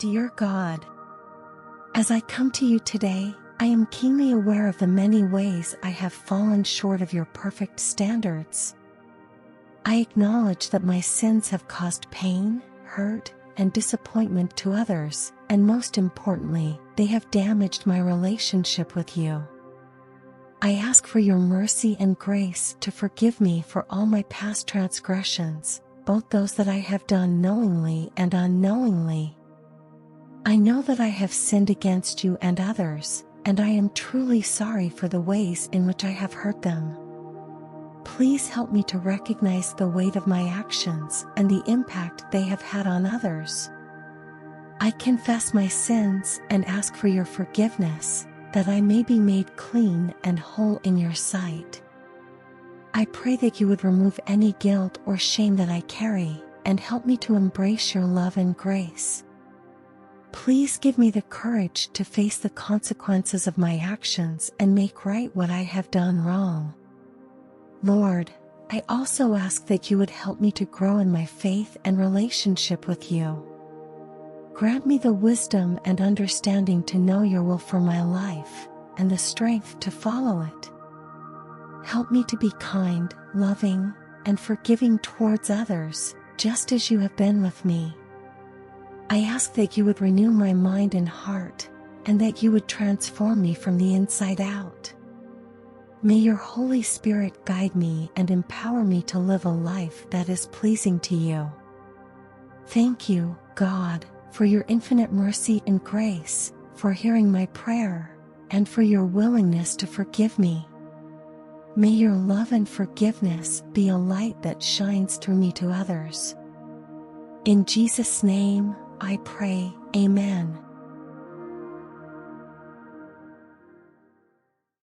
Dear God, as I come to you today, I am keenly aware of the many ways I have fallen short of your perfect standards. I acknowledge that my sins have caused pain, hurt, and disappointment to others, and most importantly, they have damaged my relationship with you. I ask for your mercy and grace to forgive me for all my past transgressions, both those that I have done knowingly and unknowingly. I know that I have sinned against you and others, and I am truly sorry for the ways in which I have hurt them. Please help me to recognize the weight of my actions and the impact they have had on others. I confess my sins and ask for your forgiveness, that I may be made clean and whole in your sight. I pray that you would remove any guilt or shame that I carry, and help me to embrace your love and grace. Please give me the courage to face the consequences of my actions and make right what I have done wrong. Lord, I also ask that you would help me to grow in my faith and relationship with you. Grant me the wisdom and understanding to know your will for my life, and the strength to follow it. Help me to be kind, loving, and forgiving towards others, just as you have been with me. I ask that you would renew my mind and heart, and that you would transform me from the inside out. May your Holy Spirit guide me and empower me to live a life that is pleasing to you. Thank you, God, for your infinite mercy and grace, for hearing my prayer, and for your willingness to forgive me. May your love and forgiveness be a light that shines through me to others. In Jesus' name, I pray, Amen.